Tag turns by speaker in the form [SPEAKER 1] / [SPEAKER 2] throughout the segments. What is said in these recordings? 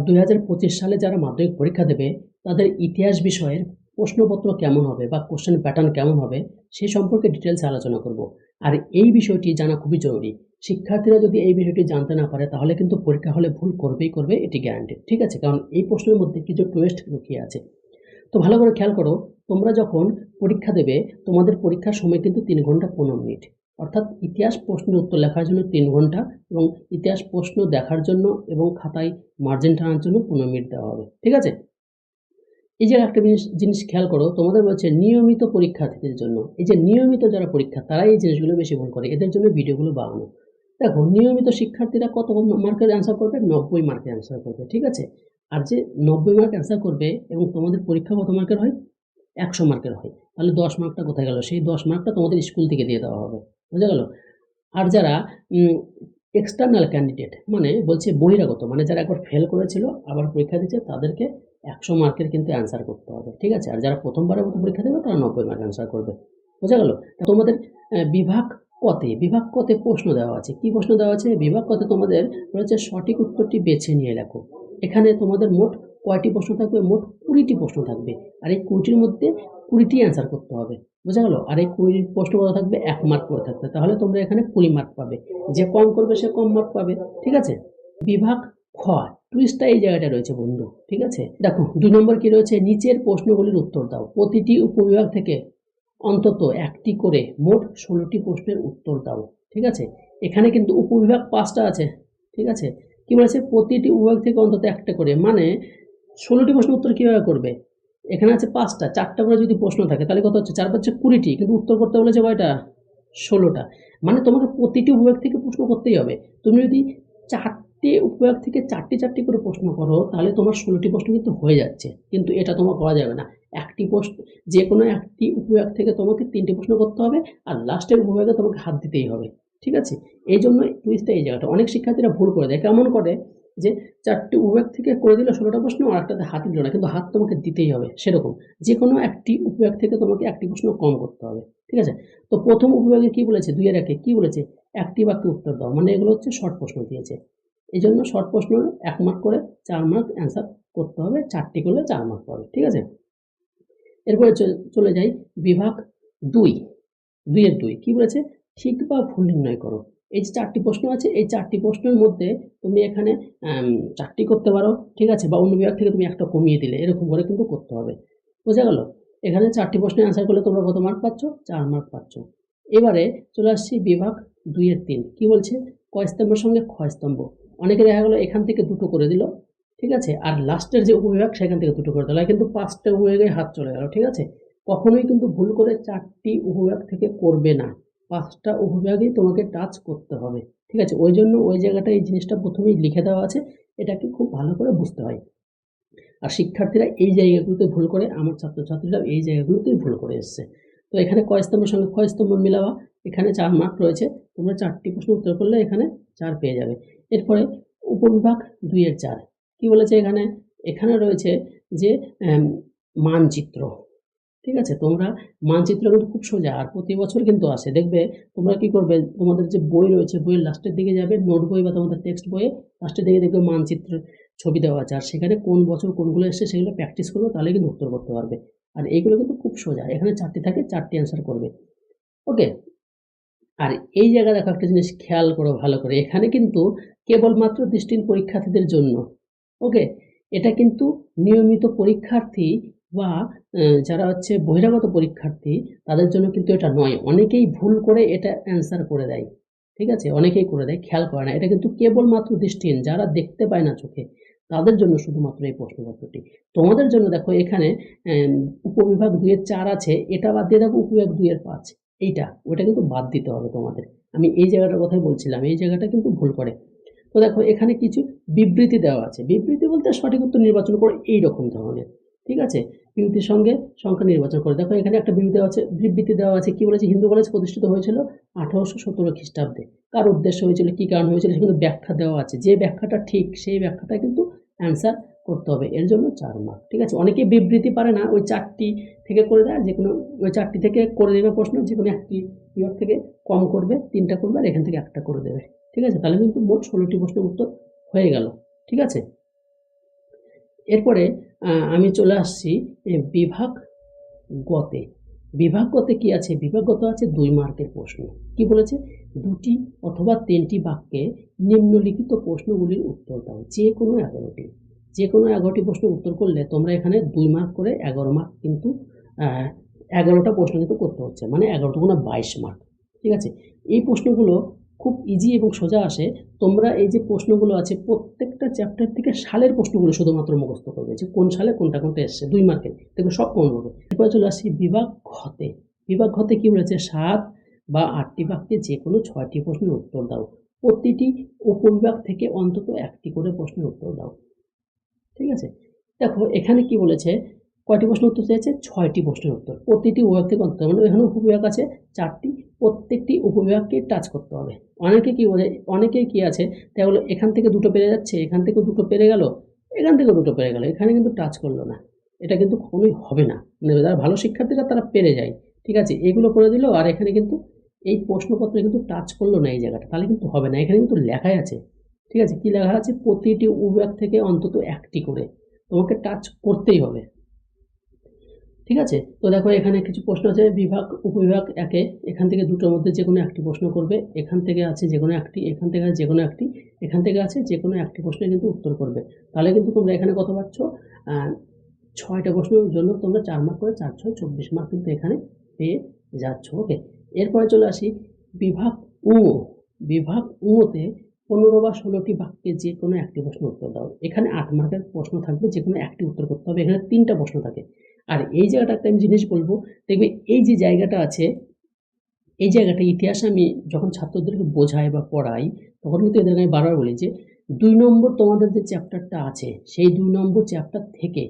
[SPEAKER 1] 2025 সালে যারা মাধ্যমিক পরীক্ষা দেবে তাদের ইতিহাস বিষয়ের প্রশ্নপত্র কেমন হবে বা কোশ্চেন প্যাটার্ন কেমন হবে সেই সম্পর্কে ডিটেলস আলোচনা করব। আর এই বিষয়টি জানা খুবই জরুরি। শিক্ষার্থীরা যদি এই বিষয়টি জানতে না পারে তাহলে কিন্তু পরীক্ষা হলে ভুল করবেই করবে, এটি গ্যারান্টেড। ঠিক আছে, কারণ এই প্রশ্নের মধ্যে কিছু টুইস্ট লুকিয়ে আছে। তো ভালো করে খেয়াল করো, তোমরা যখন পরীক্ষা দেবে তোমাদের পরীক্ষার সময় কিন্তু 3 ঘন্টা 15 মিনিট, অর্থাৎ ইতিহাস প্রশ্নের উত্তর লেখার জন্য 3 ঘন্টা এবং ইতিহাস প্রশ্ন দেখার জন্য এবং খাতায় মার্জিন টানার জন্য 15 মিনিট দেওয়া হবে। ঠিক আছে, এই যে একটা জিনিস খেয়াল করো, তোমাদের বলছে নিয়মিত পরীক্ষার্থীদের জন্য। এই যে নিয়মিত যারা পরীক্ষা তারা এই জিনিসগুলো বেশি ভুল করে, এদের জন্য ভিডিওগুলো বানানো। দেখো, নিয়মিত শিক্ষার্থীরা কত মার্কের অ্যান্সার করবে? 90 মার্কের অ্যান্সার করবে। ঠিক আছে, আর যে 90 মার্ক অ্যান্সার করবে এবং তোমাদের পরীক্ষা কত মার্কের হয়? 100 মার্কের হয়। তাহলে 10 মার্কটা কোথায় গেল? সেই 10 মার্কটা তোমাদের স্কুল থেকে দিয়ে দেওয়া হবে। বুঝা গেল? আর যারা এক্সটার্নাল ক্যান্ডিডেট মানে বলছে বহিরাগত, মানে যারা একবার ফেল করেছিল আবার পরীক্ষা দিচ্ছে, তাদেরকে 100 মার্কের কিন্তু অ্যান্সার করতে হবে। ঠিক আছে, আর যারা প্রথমবারের মতো পরীক্ষা দেবে তারা 90 মার্ক অ্যান্সার করবে। বোঝা গেল? তোমাদের বিভাগ কতে প্রশ্ন দেওয়া আছে। কি প্রশ্ন দেওয়া আছে? বিভাগ কতে তোমাদের বলেছে সঠিক উত্তরটি বেছে নিয়ে লেখো। এখানে তোমাদের মোট কয়টি প্রশ্ন থাকবে? মোট 20টি প্রশ্ন থাকবে। আর এই 20টির মধ্যে 20টি অ্যান্সার করতে হবে। বোঝা গেল? আর এই 20 প্রশ্ন কত থাকবে? 1 মার্ক করে থাকবে। তাহলে তোমরা এখানে 20 মার্ক পাবে। যে কম করবে সে কম মার্ক পাবে। ঠিক আছে, বিভাগ খ, টুইস্টটা এই জায়গাটা রয়েছে বন্ধু। ঠিক আছে, দেখো 2 নম্বর কি রয়েছে? নিচের প্রশ্নগুলির উত্তর দাও। প্রতিটি উপবিভাগ থেকে অন্তত একটি করে মোট 16টি প্রশ্নের উত্তর দাও। ঠিক আছে, এখানে কিন্তু উপবিভাগ 5টা আছে। ঠিক আছে, কি বলেছে? প্রতিটি উপবিভাগ থেকে অন্তত একটা করে, মানে 16টি প্রশ্নের উত্তর কিভাবে করবে? এখানে আছে 5টা, 4টা করে যদি প্রশ্ন থাকে তাহলে কত হচ্ছে? 4 5 20টি, কিন্তু উত্তর করতে বলেছে কয়টা? 16টা। মানে তোমাকে প্রতিটি উপবিভাগ থেকে প্রশ্ন করতেই হবে। তুমি যদি 4টে উপবিভাগ থেকে 4টি করে প্রশ্ন করো তাহলে তোমার 16টি প্রশ্ন কিন্তু হয়ে যাচ্ছে, কিন্তু এটা তোমার করা যাবে না। একটি প্রশ্ন, যে কোনো একটি উপবিভাগ থেকে তোমাকে 3টি প্রশ্ন করতে হবে, আর লাস্টের উপবিভাগে তোমাকে হাত দিতেই হবে। ঠিক আছে, এই জন্য টুইস্টটা এই জায়গাটা। অনেক শিক্ষার্থীরা ভুল করে দেয়। কেমন করে? যে 4টি উপবিভাগ থেকে করে দিল 16টা প্রশ্ন, আর একটাতে হাত দিল না, কিন্তু হাত তোমাকে দিতেই হবে। সেরকম যে কোনো একটি উপবিভাগ থেকে তোমাকে একটি প্রশ্ন কম করতে হবে। ঠিক আছে, তো প্রথম উপবিভাগে কি বলেছে? 2 এর 1 কি বলেছে? একটি বাক্যে উত্তর দাও, মানে এগুলো হচ্ছে শর্ট প্রশ্ন দিয়েছে। এই জন্য শর্ট প্রশ্ন 1 মার্ক করে 4 মার্ক অ্যান্সার করতে হবে। 4টি করলে 4 মার্ক পাবে। ঠিক আছে, এরপরে চলে যাই বিভাগ 2। 2 এর 2 কি বলেছে? ঠিক বা ভুল নির্ণয় করো। এই যে 4টি প্রশ্ন আছে, এই 4টি প্রশ্নের মধ্যে তুমি এখানে 4টি করতে পারো। ঠিক আছে, বা অন্য বিভাগ থেকে তুমি একটা কমিয়ে দিলে, এরকম করে কিন্তু করতে হবে। বোঝা গেল? এখানে 4টি প্রশ্নের অ্যান্সার করলে তোমরা কত মার্ক পাচ্ছ? 4 মার্ক পাচ্ছ। এবারে চলে আসছি বিভাগ 2 এর 3। কি বলছে? ক স্তম্ভের সঙ্গে খ স্তম্ভ। অনেকে দেখা গেল এখান থেকে 2টো করে দিল। ঠিক আছে, আর লাস্টের যে উপবিভাগ সেখান থেকে 2টো করে দিল, কিন্তু 5টা উপবিভাগে হাত চলে গেল। ঠিক আছে, কখনোই কিন্তু ভুল করে 4টি উপবিভাগ থেকে করবে না। 5টা উপবিভাগেই তোমাকে টাচ করতে হবে। ঠিক আছে, ওই জন্য ওই জায়গাটা এই জিনিসটা প্রথমেই লিখে দেওয়া আছে, এটাকে খুব ভালো করে বুঝতে হয়। আর শিক্ষার্থীরা এই জায়গাগুলোতে ভুল করে, আমার ছাত্রছাত্রীরা এই জায়গাগুলোতেই ভুল করে এসছে। তো এখানে ক স্তম্ভের সঙ্গে খ স্তম্ভ মিলাবা, এখানে 4 মার্ক রয়েছে। তোমরা 4টি প্রশ্ন উত্তর করলে এখানে 4 পেয়ে যাবে। এরপরে উপবিভাগ 2 এর 4 কি বলেছে এখানে? এখানে রয়েছে যে মানচিত্র। ঠিক আছে, তোমরা মানচিত্র কিন্তু খুব সোজা, আর প্রতি বছর কিন্তু আসে। দেখবে তোমরা কি করবে? তোমাদের যে বই রয়েছে, বইয়ের লাস্টের দিকে যাবে, নোট বই বা তোমাদের টেক্সট বইয়ে লাস্টের দিকে দেখবে মানচিত্রের ছবি দেওয়া আছে, আর সেখানে কোন বছর কোনগুলো এসছে সেগুলো প্র্যাকটিস করবে, তাহলে কিন্তু উত্তর করতে পারবে। আর এইগুলো কিন্তু খুব সোজা, এখানে 4টি থাকে, 4টি অ্যান্সার করবে। ওকে, আর এই জায়গায় দেখো একটা জিনিস খেয়াল করো ভালো করে, এখানে কিন্তু কেবলমাত্র দৃষ্টিহীন পরীক্ষার্থীদের জন্য। ওকে, এটা কিন্তু নিয়মিত পরীক্ষার্থী বা যারা হচ্ছে বহিরাগত পরীক্ষার্থী তাদের জন্য কিন্তু এটা নয়। অনেকেই ভুল করে এটা অ্যান্সার করে দেয়। ঠিক আছে, অনেকেই করে দেয়, খেয়াল করে না। এটা কিন্তু কেবলমাত্র দৃষ্টিহীন, যারা দেখতে পায় না চোখে, তাদের জন্য শুধুমাত্র এই প্রশ্নপত্রটি। তোমাদের জন্য দেখো এখানে উপবিভাগ 2 এর 4 আছে, এটা বাদ দিয়ে দেখো উপবিভাগ 2 এর 5, ওটা কিন্তু বাদ দিতে হবে তোমাদের। আমি এই জায়গাটার কথাই বলছিলাম, এই জায়গাটা কিন্তু ভুল করে। তো দেখো এখানে কিছু বিবৃতি দেওয়া আছে। বিবৃতি বলতে সঠিক উত্তর নির্বাচন করে এইরকম ধরনের। ঠিক আছে, বিবৃতির সঙ্গে সংখ্যা নির্বাচন করে। দেখো এখানে একটা বিবৃতি দেওয়া আছে। কি বলেছে? হিন্দু কলেজ প্রতিষ্ঠিত হয়েছিল 1817 খ্রিস্টাব্দে। কার উদ্দেশ্য হয়েছিল, কি কারণ হয়েছিল, সেখানে ব্যাখ্যা দেওয়া আছে। যে ব্যাখ্যাটা ঠিক সেই ব্যাখ্যাটা কিন্তু অ্যান্সার করতে হবে, এর জন্য 4 মার্ক। ঠিক আছে, অনেকে বিবৃতি পারে না, ওই 4টি থেকে করে দেয়, যে কোনো ওই 4টি থেকে করে দেবে প্রশ্ন, যে কোনো একটি বিভাগ থেকে কম করবে, 3টা করবে, আর এখান থেকে একটা করে দেবে। ঠিক আছে, তাহলে কিন্তু মোট 16টি প্রশ্নের উত্তর হয়ে গেল। ঠিক আছে, এরপরে আমি চলে আসছি বিভাগ গতে। বিভাগ গতে কি আছে? বিভাগ গত আছে 2 মার্কের প্রশ্ন। কি বলেছে? 2টি অথবা 3টি বাক্যে নিম্নলিখিত প্রশ্নগুলির উত্তর দাও। যে কোনো 11টি। যে কোনো 11টি প্রশ্নের উত্তর করলে তোমরা এখানে 2 মার্ক করে 11 মার্ক কিন্তু 11টা প্রশ্ন কিন্তু করতে হচ্ছে। মানে 11 দুগুণে 22 মার্ক। ঠিক আছে? এই প্রশ্নগুলো খুব ইজি এবং সোজা আসে। তোমরা এই যে প্রশ্নগুলো আছে প্রত্যেকটা চ্যাপ্টার থেকে সালের প্রশ্নগুলো শুধুমাত্র মুখস্থ করবে, যে কোন সালে কোনটা কোনটা এসছে 2 মার্কের। দেখবে সব কমন হবে। এরপরে চলে আসছি বিভাগ ঘতে। বিভাগ ঘতে কি বলেছে? 7 বা 8টি বাক্যে যে কোনো 6টি প্রশ্নের উত্তর দাও। প্রতিটি উপবিভাগ থেকে অন্তত 1টি করে প্রশ্নের উত্তর দাও। ঠিক আছে? দেখো এখানে কি বলেছে? কয়টি প্রশ্নের উত্তর চেয়েছে? 6টি প্রশ্নের উত্তর। প্রতিটি বিভাগ থেকে অন্তত, মানে এখানে উপবিভাগ আছে 4টি, প্রত্যেকটি উপবিভাগকে টাচ করতে হবে। অনেকে কি বলে, অনেকের কি আছে, তাই বলে এখান থেকে 2টো পেরে যাচ্ছে, এখান থেকেও 2টো পেরে গেল, এখান থেকেও 2টো পেরে গেল, এখানে কিন্তু টাচ করলো না। এটা কিন্তু কখনোই হবে না। মানে যারা ভালো শিক্ষার্থীরা তারা পেরে যায়। ঠিক আছে? এগুলো করে দিল, আর এখানে কিন্তু এই প্রশ্নপত্রে কিন্তু টাচ করলো না এই জায়গাটা, তাহলে কিন্তু হবে না। এখানে কিন্তু লেখাই আছে। ঠিক আছে? কি লেখা আছে? প্রতিটি উপবিভাগ থেকে অন্তত 1টি করে তোমাকে টাচ করতেই হবে। ঠিক আছে? তো দেখো এখানে কিছু প্রশ্ন আছে। বিভাগ উপবিভাগ 1-এ এখান থেকে 2টোর মধ্যে যে কোনো একটি প্রশ্ন করবে। এখান থেকে আছে যে কোনো একটি, এখান থেকে আছে যে কোনো একটি, এখান থেকে আছে যে কোনো একটি প্রশ্নের কিন্তু উত্তর করবে। তাহলে কিন্তু তোমরা এখানে কত পাচ্ছ? 6টা প্রশ্নের জন্য তোমরা 4 মার্ক করে 4 6 24 মার্ক কিন্তু এখানে পেয়ে যাচ্ছ। ওকে? এরপরে চলে আসি বিভাগ ঙ। বিভাগ ঙতে 15 বা 16টি বাক্যে যে কোনো একটি প্রশ্নের উত্তর দাও। এখানে 8 মার্কের প্রশ্ন থাকবে, যে কোনো একটি উত্তর করতে হবে। এখানে 3টা প্রশ্ন থাকে। আর এই জায়গাটা একটা আমি জিনিস বলবো, দেখবে এই যে জায়গাটা আছে, এই জায়গাটা ইতিহাসে আমি যখন ছাত্রদেরকে বোঝাই বা পড়াই, তখন কিন্তু এদেরকে আমি বারবার বলি যে 2 নম্বর তোমাদের যে চ্যাপ্টারটা আছে, সেই 2 নম্বর চ্যাপ্টার থেকে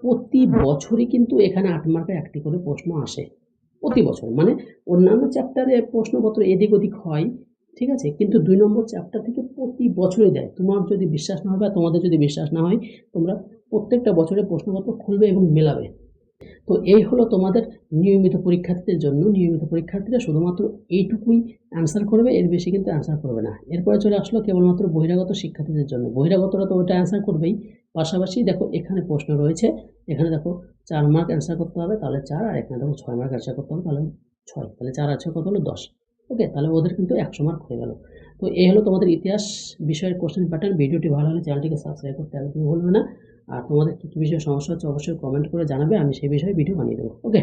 [SPEAKER 1] প্রতি বছরই কিন্তু এখানে 8 মার্কের একটি করে প্রশ্ন আসে। প্রতি বছর। মানে অন্যান্য চ্যাপ্টারে প্রশ্নপত্র এদিক ওদিক হয়, ঠিক আছে? কিন্তু 2 নম্বর চ্যাপ্টার থেকে প্রতি বছরই দেয়। তোমার যদি বিশ্বাস না হয় বা তোমাদের যদি বিশ্বাস না হয়, তোমরা প্রত্যেকটা বছরে প্রশ্নপত্র খুলবে এবং মেলাবে। তো এই হলো তোমাদের নিয়মিত পরীক্ষার্থীদের জন্য। নিয়মিত পরীক্ষার্থীরা শুধুমাত্র এইটুকুই অ্যান্সার করবে, এর বেশি কিন্তু অ্যান্সার করবে না। এরপরে চলে আসলো কেবলমাত্র বহিরাগত শিক্ষার্থীদের জন্য। বহিরাগতরা তো ওটা অ্যান্সার করবেই। পাশাপাশি দেখো এখানে প্রশ্ন রয়েছে। এখানে দেখো 4 মার্ক অ্যান্সার করতে হবে, তাহলে 4, আর এখানে দেখো 6 মার্ক অ্যান্সার করতে হবে, তাহলে 6। তাহলে 4 আর 6 কত হলো? 10। ওকে? তাহলে ওদের কিন্তু 100 মার্ক হয়ে গেল। তো এই হলো তোমাদের ইতিহাস বিষয়ের কোশ্চেন প্যাটার্ন। ভিডিওটি ভালো হলে চ্যানেলটিকে সাবস্ক্রাইব করতে একদমই ভুলবে না। আর তোমাদের কী কী বিষয়ে সমস্যা হচ্ছে অবশ্যই কমেন্ট করে জানাবে, আমি সেই বিষয়ে ভিডিও বানিয়ে দেবো। ওকে?